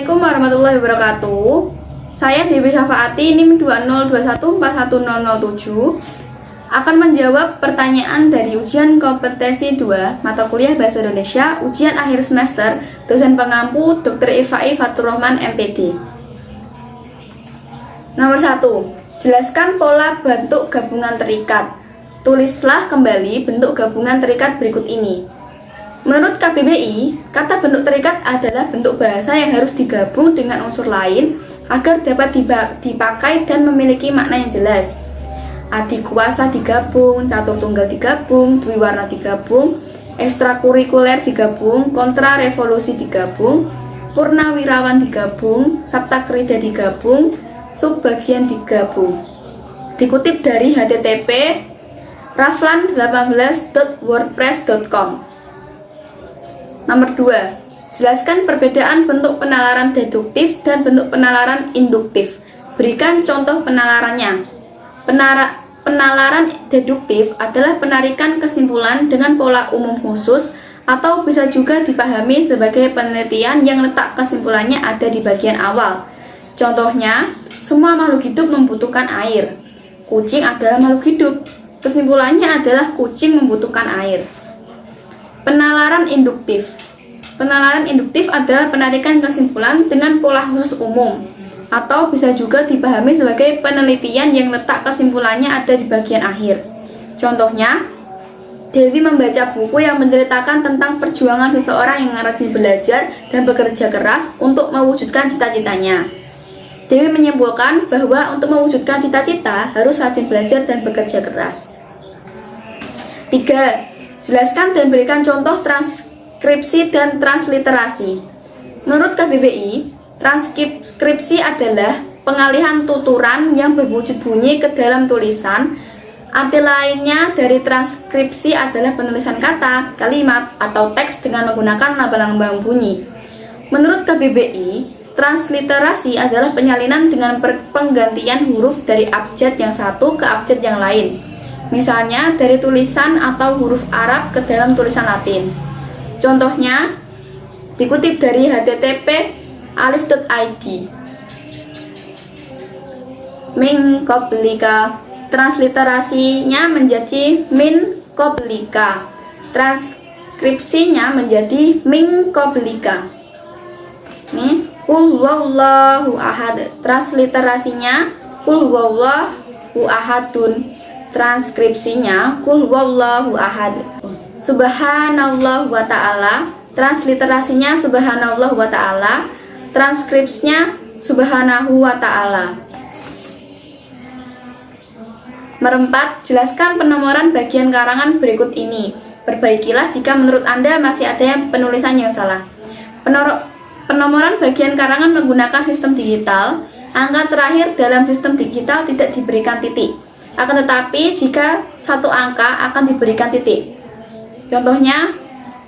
Assalamualaikum warahmatullahi wabarakatuh. Saya Dewi Syafaati NIM 202141007 akan menjawab pertanyaan dari ujian kompetensi 2 mata kuliah Bahasa Indonesia ujian akhir semester dosen pengampu Dr. Ifai Fatur Rahman MPD. Nomor 1. Jelaskan pola bentuk gabungan terikat. Tulislah kembali bentuk gabungan terikat berikut ini. Menurut KBBI, kata bentuk terikat adalah bentuk bahasa yang harus digabung dengan unsur lain agar dapat dipakai dan memiliki makna yang jelas. Adikuasa digabung, catur tunggal digabung, dwiwarna digabung, ekstrakurikuler digabung, kontra revolusi digabung, purnawirawan digabung, saptakrida digabung, subbagian digabung. Dikutip dari http raflan18.wordpress.com. Nomor 2. Jelaskan perbedaan bentuk penalaran deduktif dan bentuk penalaran induktif. Berikan contoh penalarannya. Penalaran deduktif adalah penarikan kesimpulan dengan pola umum khusus atau bisa juga dipahami sebagai penelitian yang letak kesimpulannya ada di bagian awal. Contohnya, semua makhluk hidup membutuhkan air. Kucing adalah makhluk hidup. Kesimpulannya adalah kucing membutuhkan air. Penalaran induktif. Penalaran induktif adalah penarikan kesimpulan dengan pola khusus umum atau bisa juga dipahami sebagai penelitian yang letak kesimpulannya ada di bagian akhir. Contohnya, Dewi membaca buku yang menceritakan tentang perjuangan seseorang yang rajin belajar dan bekerja keras untuk mewujudkan cita-citanya. Dewi menyimpulkan bahwa untuk mewujudkan cita-cita harus rajin belajar dan bekerja keras. 3. Jelaskan dan berikan contoh transkripsi dan transliterasi. Menurut KBBI, transkripsi adalah pengalihan tuturan yang berwujud bunyi ke dalam tulisan. Arti lainnya dari transkripsi adalah penulisan kata, kalimat, atau teks dengan menggunakan lambang-lambang bunyi. Menurut KBBI, transliterasi adalah penyalinan dengan penggantian huruf dari abjad yang satu ke abjad yang lain. Misalnya dari tulisan atau huruf Arab ke dalam tulisan Latin. Contohnya dikutip dari http alif.id. Min qablika. Transliterasinya menjadi min qablika. Transkripsinya menjadi min qablika. Nih, qul huwallahu ahad. Transliterasinya qul huwallahu ahadun. Transkripsinya qul huwallahu ahad. Subhanallah wa ta'ala. Transliterasinya subhanallah wa ta'ala. Transkripsinya subhanahu wa ta'ala. Nomor 4. Jelaskan penomoran bagian karangan berikut ini. Perbaikilah jika menurut Anda masih ada penulisan yang salah. Penomoran bagian karangan menggunakan sistem digital. Angka terakhir dalam sistem digital tidak diberikan titik. Akan tetapi jika satu angka akan diberikan titik. Contohnya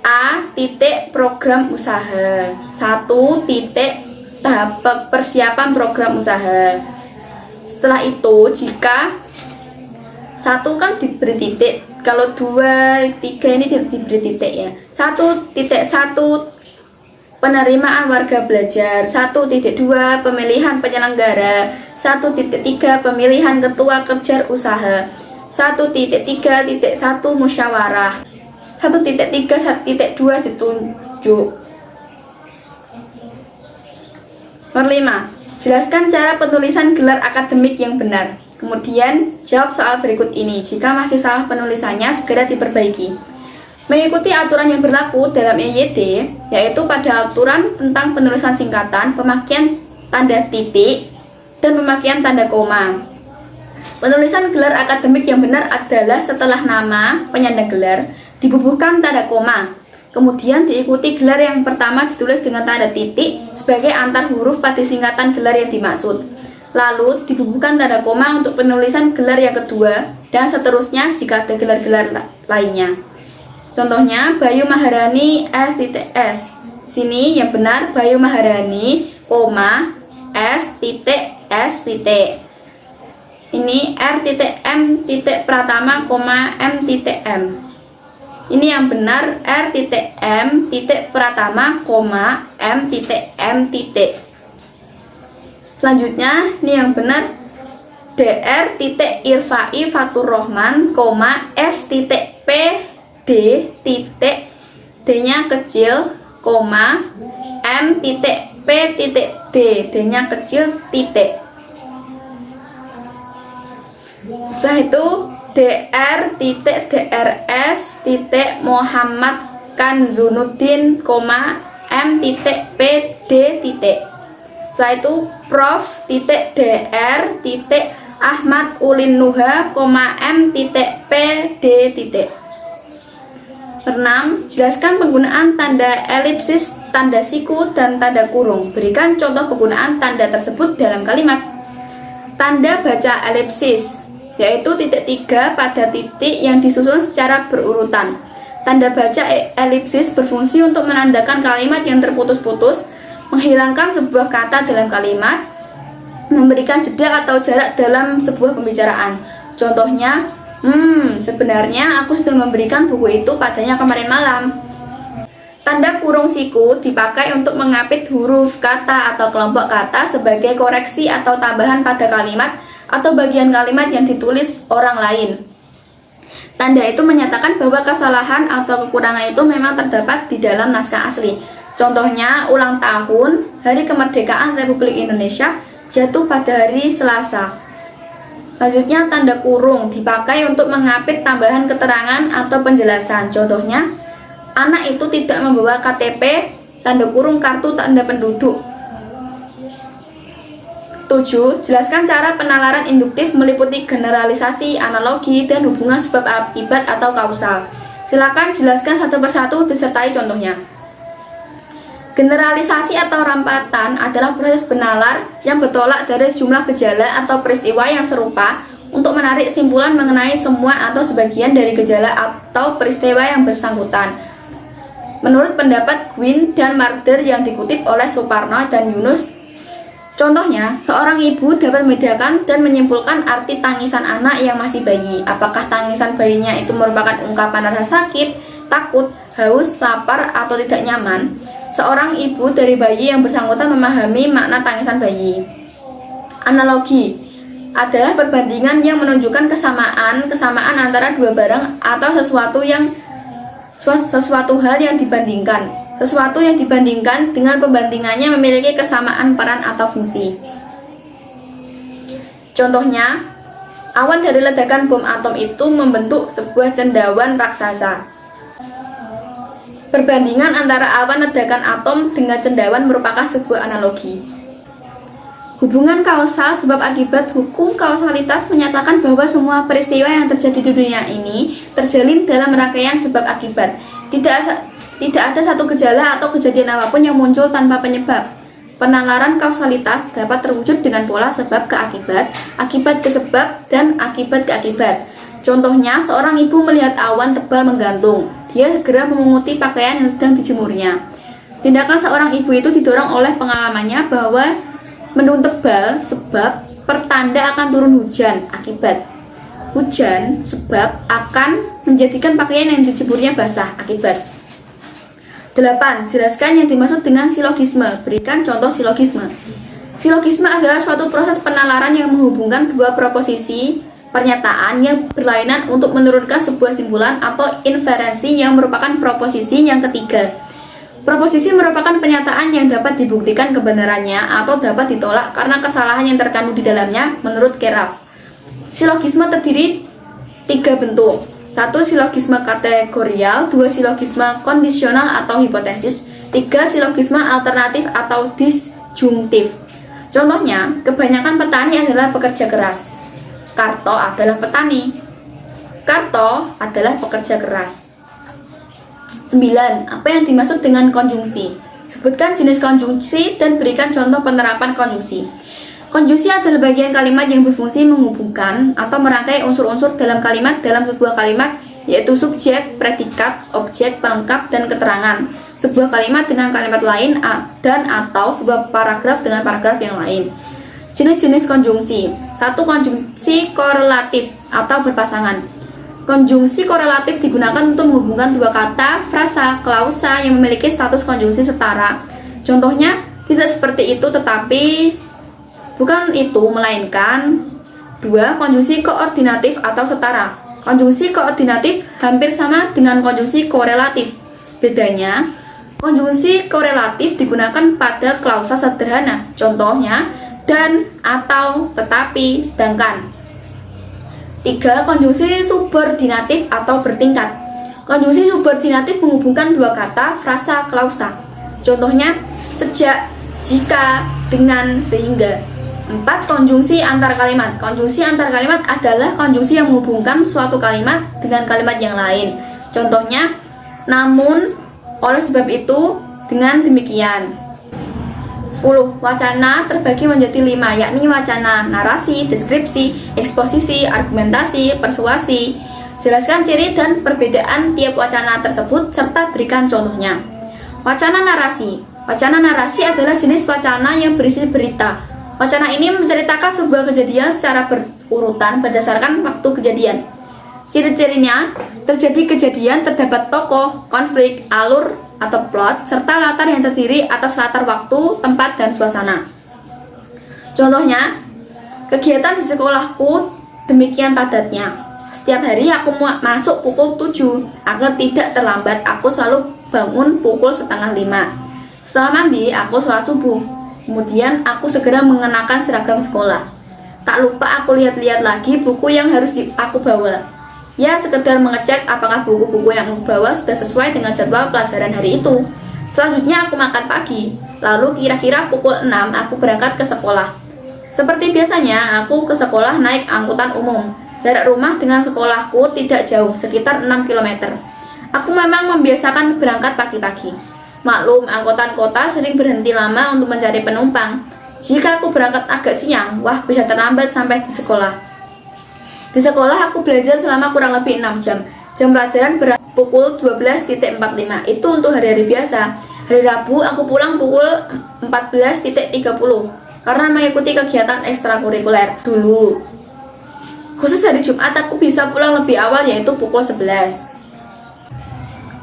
A titik program usaha, 1 titik tahap persiapan program usaha. Setelah itu jika 1 kan diberi titik, kalau 2, 3 ini tidak diberi titik ya. 1.1 penerimaan warga belajar, 1.2 pemilihan penyelenggara, 1.3 pemilihan ketua kerja usaha, 1.3.1 musyawarah, 1.3.1.2 ditunjuk. Nomor 5. Jelaskan cara penulisan gelar akademik yang benar. Kemudian jawab soal berikut ini. Jika masih salah penulisannya, segera diperbaiki. Mengikuti aturan yang berlaku dalam EYD, yaitu pada aturan tentang penulisan singkatan, pemakaian tanda titik, dan pemakaian tanda koma. Penulisan gelar akademik yang benar adalah setelah nama penyandang gelar dibubuhkan tanda koma. Kemudian diikuti gelar yang pertama ditulis dengan tanda titik sebagai antar huruf pada singkatan gelar yang dimaksud. Lalu dibubuhkan tanda koma untuk penulisan gelar yang kedua, dan seterusnya jika ada gelar-gelar lainnya. Contohnya Bayu Maharani S.S. Sini yang benar Bayu Maharani, koma S.S. Ini R.M. Pratama, koma M.M. Ini yang benar R titik M titik Pratama, koma M titik M titik. Selanjutnya, ini yang benar DR titik Irfai Fatur Rohman, koma S titik P D titik D-nya kecil, koma M titik P titik D, D-nya kecil, titik. Setelah itu DR titik DRS titik Muhammad Kanzunuddin, koma M titik P D titik. Setelah itu Prof titik DR titik Ahmad Ulin Nuha, koma M titik P D titik. 6. Jelaskan penggunaan tanda elipsis, tanda siku, dan tanda kurung. Berikan contoh penggunaan tanda tersebut dalam kalimat. Tanda baca elipsis yaitu titik 3 pada titik yang disusun secara berurutan. Tanda baca elipsis berfungsi untuk menandakan kalimat yang terputus-putus, menghilangkan sebuah kata dalam kalimat, memberikan jeda atau jarak dalam sebuah pembicaraan. Contohnya, sebenarnya aku sudah memberikan buku itu padanya kemarin malam. Tanda kurung siku dipakai untuk mengapit huruf kata atau kelompok kata sebagai koreksi atau tambahan pada kalimat atau bagian kalimat yang ditulis orang lain. Tanda itu menyatakan bahwa kesalahan atau kekurangan itu memang terdapat di dalam naskah asli. Contohnya, ulang tahun Hari Kemerdekaan Republik Indonesia jatuh pada hari Selasa. Selanjutnya, tanda kurung dipakai untuk mengapit tambahan keterangan atau penjelasan. Contohnya, anak itu tidak membawa KTP, tanda kurung kartu tanda penduduk. 7. Jelaskan cara penalaran induktif meliputi generalisasi, analogi, dan hubungan sebab akibat atau kausal. Silakan jelaskan satu persatu disertai contohnya. Generalisasi atau rampatan adalah proses penalar yang bertolak dari jumlah gejala atau peristiwa yang serupa untuk menarik simpulan mengenai semua atau sebagian dari gejala atau peristiwa yang bersangkutan. Menurut pendapat Gwyn dan Marder yang dikutip oleh Suparno dan Yunus, contohnya, seorang ibu dapat membedakan dan menyimpulkan arti tangisan anak yang masih bayi. Apakah tangisan bayinya itu merupakan ungkapan rasa sakit, takut, haus, lapar, atau tidak nyaman? Seorang ibu dari bayi yang bersangkutan memahami makna tangisan bayi. Analogi adalah perbandingan yang menunjukkan kesamaan antara dua barang atau sesuatu hal yang dibandingkan. Sesuatu yang dibandingkan dengan pembandingannya memiliki kesamaan peran atau fungsi. Contohnya, awan dari ledakan bom atom itu membentuk sebuah cendawan raksasa. Perbandingan antara awan ledakan atom dengan cendawan merupakan sebuah analogi. Hubungan kausal sebab akibat. Hukum kausalitas menyatakan bahwa semua peristiwa yang terjadi di dunia ini terjalin dalam rangkaian sebab akibat. Tidak ada satu gejala atau kejadian apapun yang muncul tanpa penyebab. Penalaran kausalitas dapat terwujud dengan pola sebab ke akibat ke sebab, dan akibat ke akibat. Contohnya, seorang ibu melihat awan tebal menggantung. Dia segera memunguti pakaian yang sedang dijemurnya. Tindakan seorang ibu itu didorong oleh pengalamannya bahwa mendung tebal sebab pertanda akan turun hujan, akibat hujan sebab akan menjadikan pakaian yang dijemurnya basah, akibat. 8. Jelaskan yang dimaksud dengan silogisme. Berikan contoh silogisme. Silogisme adalah suatu proses penalaran yang menghubungkan dua proposisi pernyataan yang berlainan untuk menurunkan sebuah simpulan atau inferensi yang merupakan proposisi yang ketiga. Proposisi merupakan pernyataan yang dapat dibuktikan kebenarannya atau dapat ditolak karena kesalahan yang terkandung di dalamnya menurut Keraf. Silogisme terdiri 3 bentuk. 1. Silogisme kategorial, 2. Silogisme kondisional atau hipotesis, 3. Silogisme alternatif atau disjungtif. Contohnya, kebanyakan petani adalah pekerja keras. Karto adalah petani. Karto adalah pekerja keras. 9. Apa yang dimaksud dengan konjungsi? Sebutkan jenis konjungsi dan berikan contoh penerapan konjungsi. Konjungsi adalah bagian kalimat yang berfungsi menghubungkan atau merangkai unsur-unsur dalam kalimat dalam sebuah kalimat, yaitu subjek, predikat, objek, pelengkap, dan keterangan. Sebuah kalimat dengan kalimat lain dan atau sebuah paragraf dengan paragraf yang lain. Jenis-jenis konjungsi. 1. Konjungsi korelatif atau berpasangan. Konjungsi korelatif digunakan untuk menghubungkan dua kata, frasa, klausa yang memiliki status konjungsi setara. Contohnya, tidak seperti itu tetapi bukan itu, melainkan dua konjungsi koordinatif atau setara. Konjungsi koordinatif hampir sama dengan konjungsi korelatif. Bedanya, konjungsi korelatif digunakan pada klausa sederhana. Contohnya, dan, atau, tetapi, sedangkan. 3. Konjungsi subordinatif atau bertingkat. Konjungsi subordinatif menghubungkan dua kata, frasa, klausa. Contohnya, sejak, jika, dengan, sehingga. 4. Konjungsi antar kalimat. Konjungsi antar kalimat adalah konjungsi yang menghubungkan suatu kalimat dengan kalimat yang lain. Contohnya, namun, oleh sebab itu, dengan demikian. 10. Wacana terbagi menjadi 5, yakni wacana narasi, deskripsi, eksposisi, argumentasi, persuasi. Jelaskan ciri dan perbedaan tiap wacana tersebut serta berikan contohnya. Wacana narasi. Wacana narasi adalah jenis wacana yang berisi berita. Wacana ini menceritakan sebuah kejadian secara berurutan berdasarkan waktu kejadian. Ciri-cirinya, terjadi kejadian, terdapat tokoh, konflik, alur, atau plot, serta latar yang terdiri atas latar waktu, tempat, dan suasana. Contohnya, kegiatan di sekolahku demikian padatnya. Setiap hari aku masuk pukul 7 agar tidak terlambat. Aku selalu bangun pukul 4:30. Setelah mandi, aku sholat subuh. Kemudian aku segera mengenakan seragam sekolah. Tak lupa aku lihat-lihat lagi buku yang harus aku bawa. Ya, sekedar mengecek apakah buku-buku yang aku bawa sudah sesuai dengan jadwal pelajaran hari itu. Selanjutnya aku makan pagi. Lalu kira-kira pukul 6 aku berangkat ke sekolah. Seperti biasanya, aku ke sekolah naik angkutan umum. Jarak rumah dengan sekolahku tidak jauh, sekitar 6 km. Aku memang membiasakan berangkat pagi-pagi. Maklum, angkutan kota sering berhenti lama untuk mencari penumpang. Jika aku berangkat agak siang, wah bisa terlambat sampai di sekolah. Di sekolah aku belajar selama kurang lebih 6 jam. Jam pelajaran berakhir pukul 12.45. Itu untuk hari-hari biasa. Hari Rabu aku pulang pukul 14.30 karena mengikuti kegiatan ekstrakurikuler dulu. Khusus hari Jumat aku bisa pulang lebih awal, yaitu pukul 11.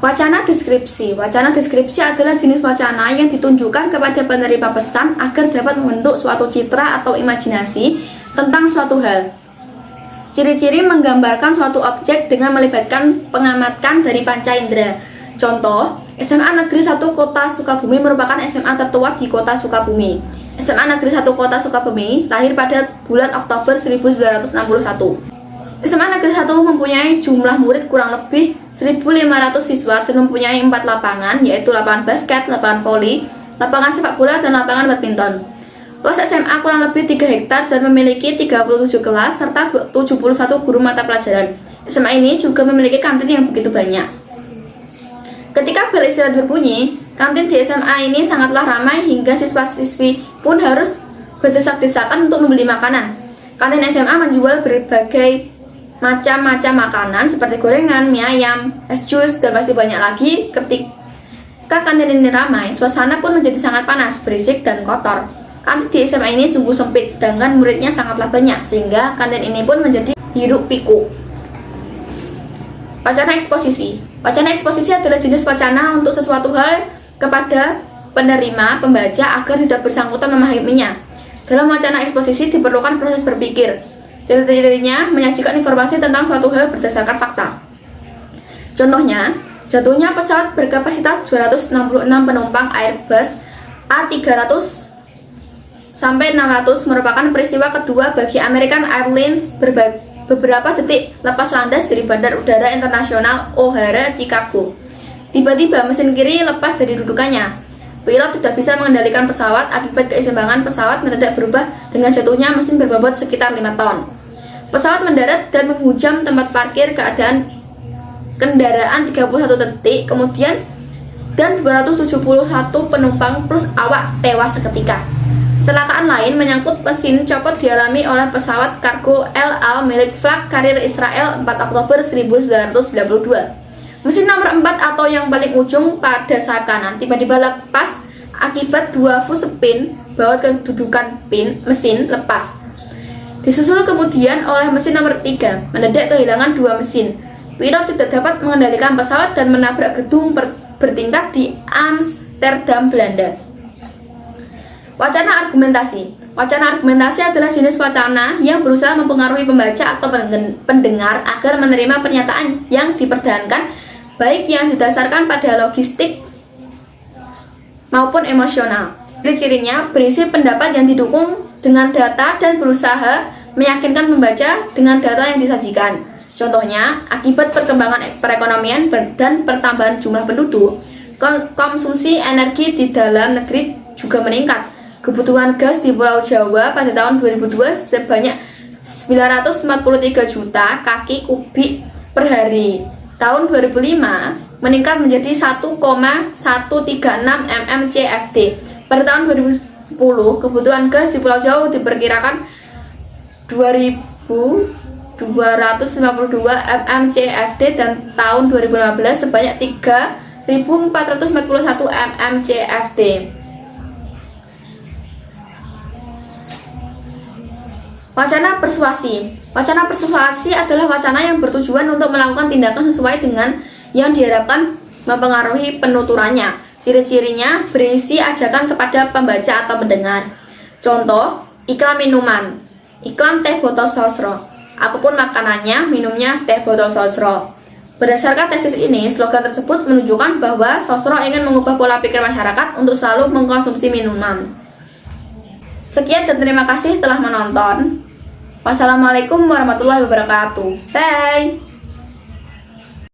Wacana deskripsi. Wacana deskripsi adalah jenis wacana yang ditunjukkan kepada penerima pesan agar dapat membentuk suatu citra atau imajinasi tentang suatu hal. Ciri-ciri menggambarkan suatu objek dengan melibatkan pengamatan dari panca indera. Contoh, SMA Negeri 1 Kota Sukabumi merupakan SMA tertua di Kota Sukabumi. SMA Negeri 1 Kota Sukabumi lahir pada bulan Oktober 1961. SMA Negeri 1 mempunyai jumlah murid kurang lebih 1.500 siswa dan mempunyai 4 lapangan, yaitu lapangan basket, lapangan voli, lapangan sepak bola, dan lapangan badminton. Luas SMA kurang lebih 3 hektar dan memiliki 37 kelas serta 71 guru mata pelajaran. SMA ini juga memiliki kantin yang begitu banyak. Ketika bel istirahat berbunyi, kantin di SMA ini sangatlah ramai hingga siswa-siswi pun harus berdesak-desakan untuk membeli makanan. Kantin SMA menjual berbagai macam-macam makanan seperti gorengan, mie ayam, es jus, dan masih banyak lagi. Ketika kantin ini ramai, suasana pun menjadi sangat panas, berisik, dan kotor. Kantin di SMA ini sungguh sempit, sedangkan muridnya sangatlah banyak, sehingga kantin ini pun menjadi hiruk pikuk. Wacana eksposisi. Wacana eksposisi adalah jenis wacana untuk sesuatu hal kepada penerima, pembaca agar tidak bersangkutan memahaminya. Dalam wacana eksposisi diperlukan proses berpikir. Ciri-cirinya menyajikan informasi tentang suatu hal berdasarkan fakta. Contohnya, jatuhnya pesawat berkapasitas 266 penumpang Airbus A300 sampai 600 merupakan peristiwa kedua bagi American Airlines beberapa detik lepas landas dari Bandar Udara Internasional O'Hare, Chicago. Tiba-tiba mesin kiri lepas dari dudukannya. Pilot tidak bisa mengendalikan pesawat akibat keseimbangan pesawat mendadak berubah dengan jatuhnya mesin berbobot sekitar 5 ton. Pesawat mendarat dan menghujam tempat parkir keadaan kendaraan 31 detik kemudian dan 271 penumpang plus awak tewas seketika. Kecelakaan lain menyangkut mesin copot dialami oleh pesawat kargo El Al milik Flak Karir Israel 4 Oktober 1992. Mesin nomor 4 atau yang paling ujung pada sayap kanan tiba-tiba lepas akibat 2 fuse pin baut kedudukan pin mesin lepas. Disusul kemudian oleh mesin nomor 3, mendadak kehilangan 2 mesin. Pilot tidak dapat mengendalikan pesawat dan menabrak gedung bertingkat di Amsterdam, Belanda. Wacana argumentasi. Wacana argumentasi adalah jenis wacana yang berusaha mempengaruhi pembaca atau pendengar agar menerima pernyataan yang dipertahankan, baik yang didasarkan pada logistik maupun emosional. Ciri-cirinya berisi pendapat yang didukung dengan data dan berusaha meyakinkan pembaca dengan data yang disajikan. Contohnya, akibat perkembangan perekonomian dan pertambahan jumlah penduduk, konsumsi energi di dalam negeri juga meningkat. Kebutuhan gas di Pulau Jawa pada tahun 2002 sebanyak 943 juta kaki kubik per hari. Tahun 2005 meningkat menjadi 1,136 mmCFD. Pada tahun 2010, kebutuhan gas di Pulau Jawa diperkirakan 2.252 mmCFD dan tahun 2015 sebanyak 3.441 mmCFD. Wacana persuasi. Wacana persuasi adalah wacana yang bertujuan untuk melakukan tindakan sesuai dengan yang diharapkan mempengaruhi penuturannya. Ciri-cirinya berisi ajakan kepada pembaca atau pendengar. Contoh, iklan minuman, iklan teh botol sosro. Apapun makanannya, minumnya teh botol sosro. Berdasarkan tesis ini, slogan tersebut menunjukkan bahwa sosro ingin mengubah pola pikir masyarakat untuk selalu mengkonsumsi minuman. Sekian dan terima kasih telah menonton. Wassalamualaikum warahmatullahi wabarakatuh. Bye.